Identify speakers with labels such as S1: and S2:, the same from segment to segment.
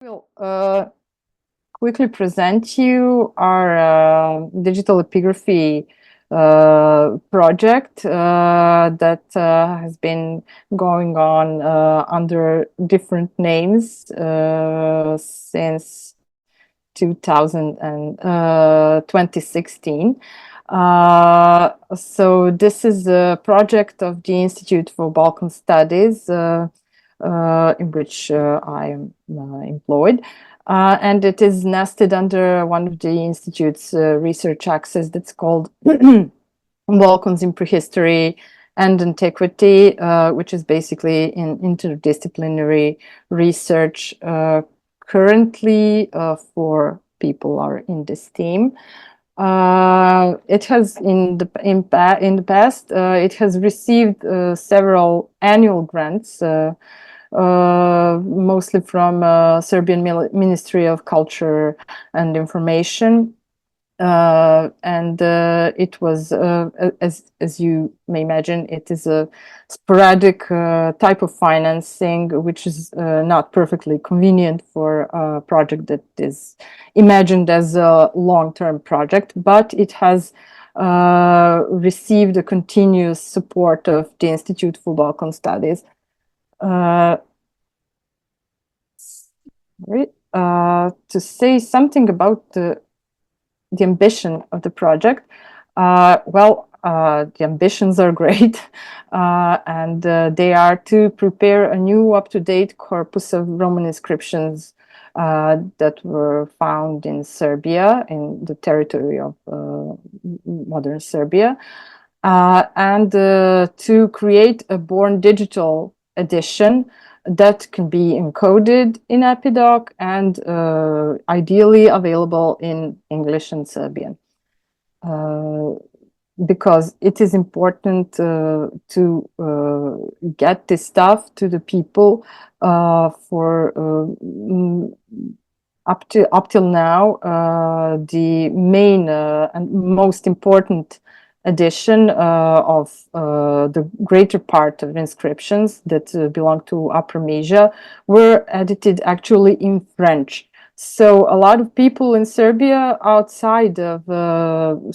S1: Will quickly present you our digital epigraphy project that has been going on under different names since 2016. So this is a project of the Institute for Balkan Studies, in which I am employed. And it is nested under one of the Institute's research axes that's called Balkans in Prehistory and Antiquity, which is basically in interdisciplinary research. Currently, 4 people are in this team. It has in the past it has received several annual grants, mostly from Serbian Ministry of Culture and Information. And it was, as you may imagine, it is a sporadic type of financing, which is not perfectly convenient for a project that is imagined as a long-term project, but it has received a continuous support of the Institute for Balkan Studies. To say something about the ambition of the project, the ambitions are great, and they are to prepare a new up-to-date corpus of Roman inscriptions that were found in Serbia, in the territory of modern Serbia, and to create a born digital edition that can be encoded in Epidoc and ideally available in English and Serbian. Because it is important to get this stuff to the people for up till now, the main and most important edition of the greater part of inscriptions that belong to Upper Mesia were edited actually in French. So a lot of people in Serbia outside of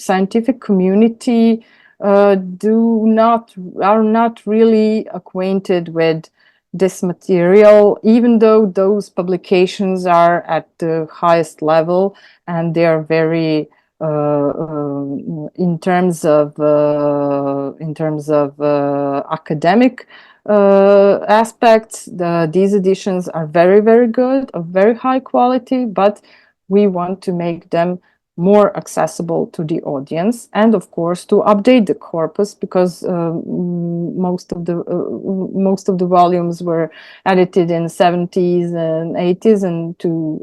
S1: scientific community are not really acquainted with this material, even though those publications are at the highest level and they are very in terms of academic aspects. These editions are very, very good, of very high quality, but we want to make them more accessible to the audience, and of course to update the corpus, because most of the volumes were edited in the 70s and 80s and 2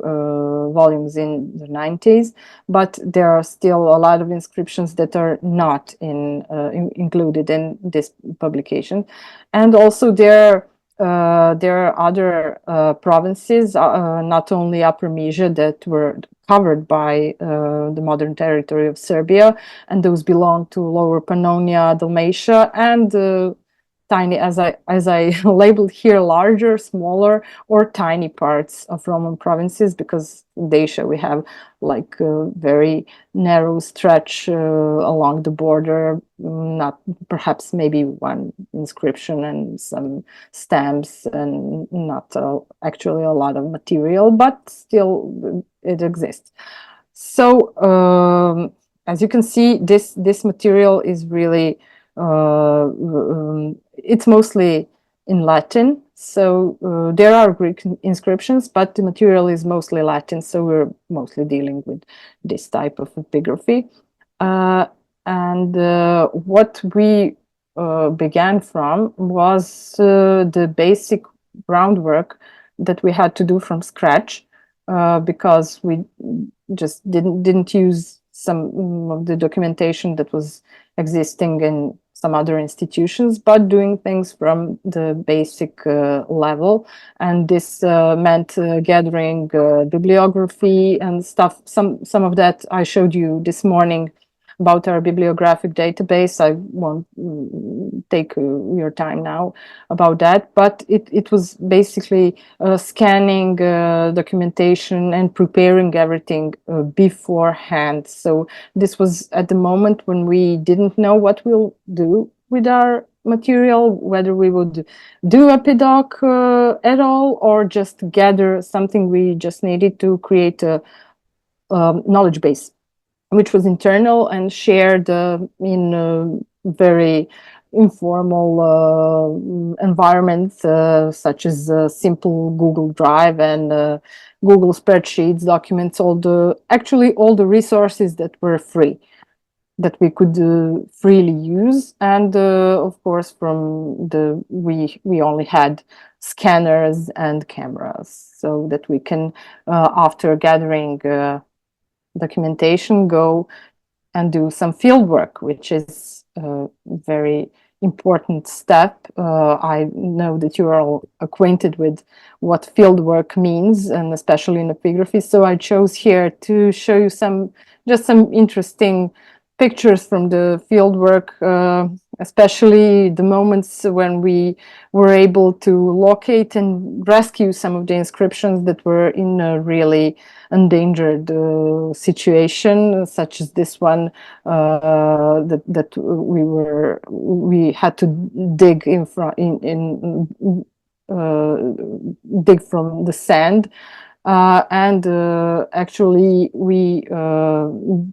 S1: volumes in the 90s, but there are still a lot of inscriptions that are not included in this publication. And also there are other provinces, not only Upper Mesia, that were covered by the modern territory of Serbia, and those belong to Lower Pannonia, Dalmatia, and tiny, as I labeled here, larger, smaller, or tiny parts of Roman provinces, because in Dacia we have like a very narrow stretch along the border, not perhaps maybe one inscription and some stamps, and not actually a lot of material, but still it exists. So as you can see, this material is really it's mostly in Latin. So there are Greek inscriptions, but the material is mostly Latin. So we're mostly dealing with this type of epigraphy. And what we began from was the basic groundwork that we had to do from scratch, because we just didn't use some of the documentation that was existing in some other institutions, but doing things from the basic level. And this meant gathering bibliography and stuff. Some of that I showed you this morning about our bibliographic database. I won't take your time now about that, but it was basically scanning documentation and preparing everything beforehand. So this was at the moment when we didn't know what we'll do with our material, whether we would do a PDoc at all, or just gather something. We just needed to create a knowledge base, which was internal and shared in very informal environments, such as simple Google Drive and Google spreadsheets, documents, actually all the resources that were free, that we could freely use. And of course, we only had scanners and cameras, so that we can, after gathering documentation, go and do some field work, which is a very important step. I know that you are all acquainted with what field work means, and especially in epigraphy. So I chose here to show you some interesting pictures from the field work, especially the moments when we were able to locate and rescue some of the inscriptions that were in a really endangered situation, such as this one that we had to dig dig from the sand. And actually,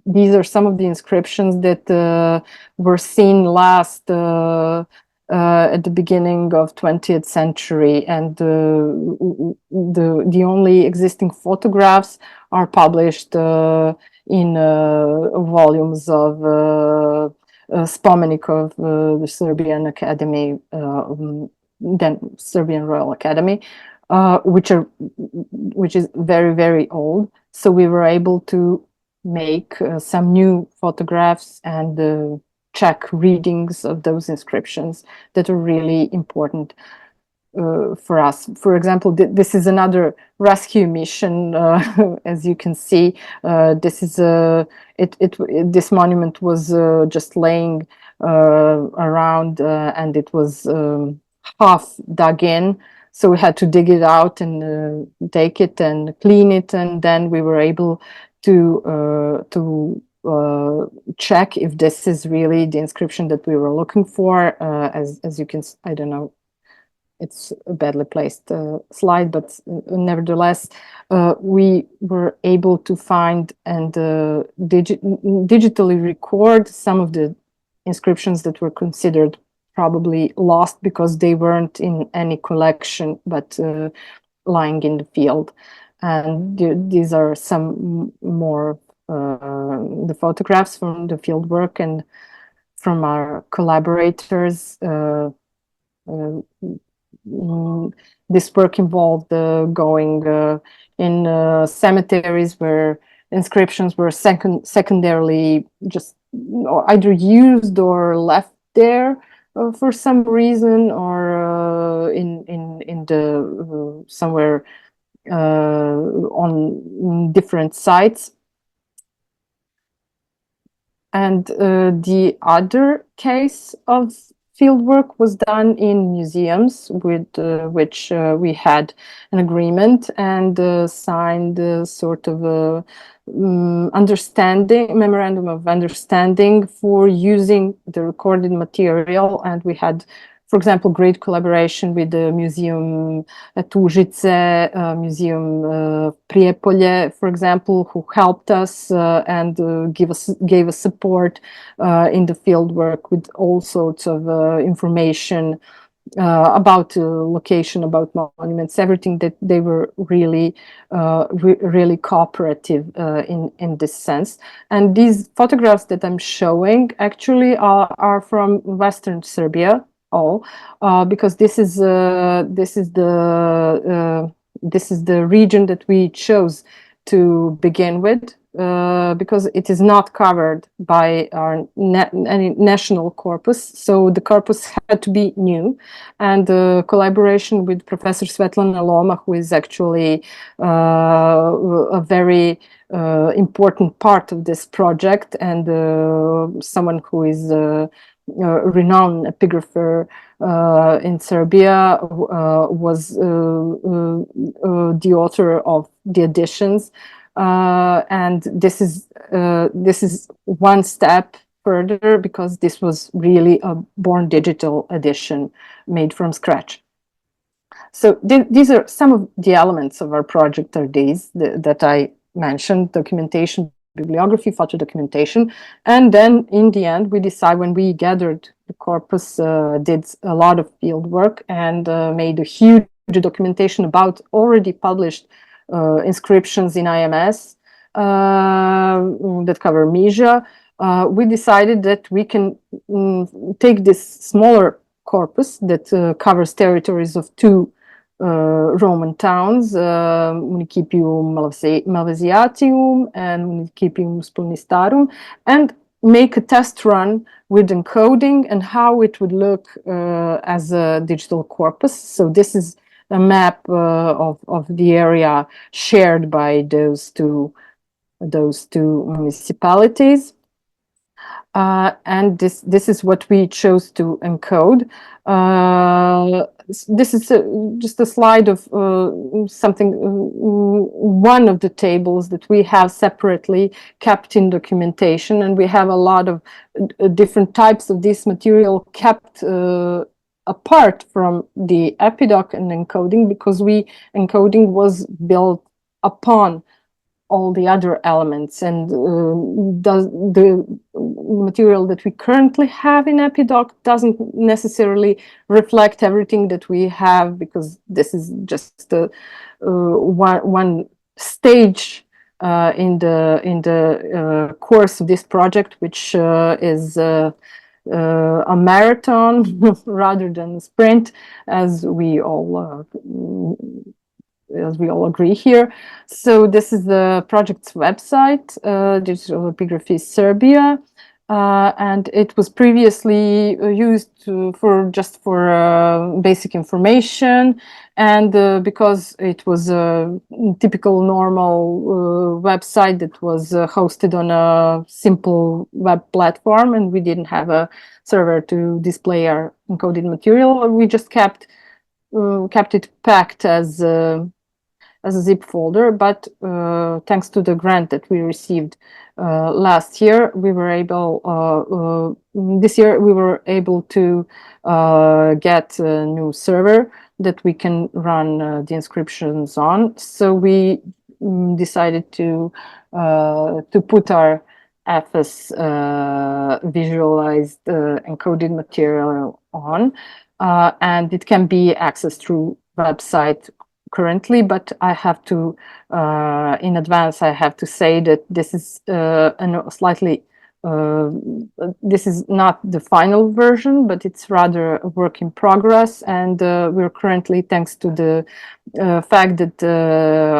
S1: these are some of the inscriptions that were seen last at the beginning of 20th century, and the only existing photographs are published in volumes of Spomenik of the Serbian Academy, then Serbian Royal Academy. Which is very, very old. So we were able to make some new photographs and check readings of those inscriptions that are really important for us. For example, this is another rescue mission. As you can see, this monument was just laying around, and it was half dug in. So we had to dig it out and take it and clean it, and then we were able to check if this is really the inscription that we were looking for. As you can, I don't know, it's a badly placed slide, but nevertheless, we were able to find and digitally record some of the inscriptions that were considered probably lost because they weren't in any collection, but lying in the field. And these are some more the photographs from the field work and from our collaborators. This work involved going in cemeteries where inscriptions were secondarily just either used or left there for some reason, or in the somewhere on different sites. And the other case of fieldwork was done in museums, with which we had an agreement and signed sort of a memorandum of understanding for using the recorded material. And we had, for example, great collaboration with the Museum at Užice, Museum Prijepolje, for example, who helped us and gave us support in the field work with all sorts of information about location, about monuments, everything. That they were really, really cooperative in this sense. And these photographs that I'm showing actually are from Western Serbia. Because this is the region that we chose to begin with, because it is not covered by our any national corpus. So the corpus had to be new, and the collaboration with Professor Svetlana Loma, who is actually a very important part of this project, and someone who is renowned epigrapher in Serbia, was the author of the editions, and this is one step further, because this was really a born digital edition made from scratch. So these are some of the elements of our project, are these that I mentioned: documentation, bibliography, photo documentation. And then in the end, we decide, when we gathered the corpus, did a lot of field work, and made a huge documentation about already published inscriptions in IMS that cover Misia. We decided that we can take this smaller corpus that covers territories of two Roman towns, Municipium Malvesiatium and Municipium Spulnistarum, and make a test run with encoding and how it would look as a digital corpus. So this is a map of the area shared by those two municipalities. And this is what we chose to encode. This is just a slide of something, one of the tables that we have separately kept in documentation, and we have a lot of different types of this material kept apart from the epidoc and encoding, because encoding was built upon all the other elements, and the material that we currently have in epidoc doesn't necessarily reflect everything that we have, because this is just one stage in the course of this project, which is a marathon rather than a sprint, as we all agree here. So this is the project's website, Digital Epigraphy Serbia, and it was previously used for basic information, and because it was a typical normal website that was hosted on a simple web platform, and we didn't have a server to display our encoded material, we just kept it packed as a zip folder. But thanks to the grant that we received last year, we were able, this year we were able to get a new server that we can run the inscriptions on. So we decided to put our FS visualized encoded material on, and it can be accessed through website currently, but I have to, in advance, I have to say that this is slightly, this is not the final version, but it's rather a work in progress. And we're currently, thanks to the fact that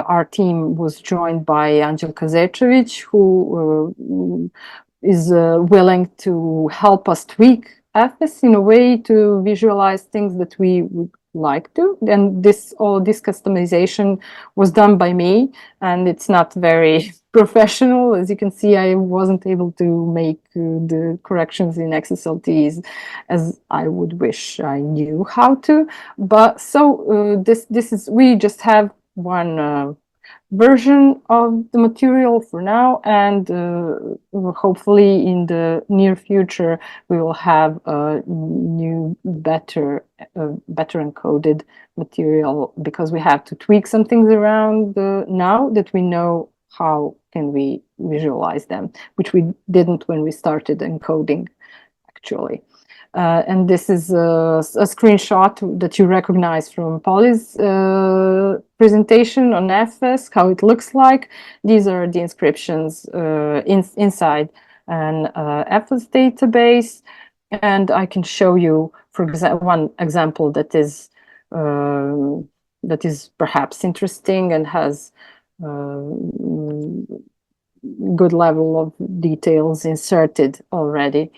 S1: our team was joined by Anđel Kazečević, who is willing to help us tweak FS in a way to visualize things that we would like to. And all this customization was done by me, and it's not very professional. As you can see, I wasn't able to make the corrections in XSLTs as I would wish I knew how to. But so this is, we just have one version of the material for now, and hopefully in the near future we will have a new, better encoded material, because we have to tweak some things around now that we know how can we visualize them, which we didn't when we started encoding, actually. And this is a screenshot that you recognize from Polly's presentation on FS, how it looks like. These are the inscriptions inside an FS database. And I can show you, for example, one example that is perhaps interesting and has good level of details inserted already.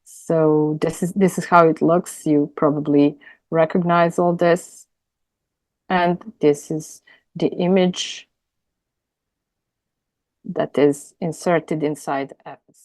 S1: So this is how it looks. You probably recognize all this. And this is the image that is inserted inside FS.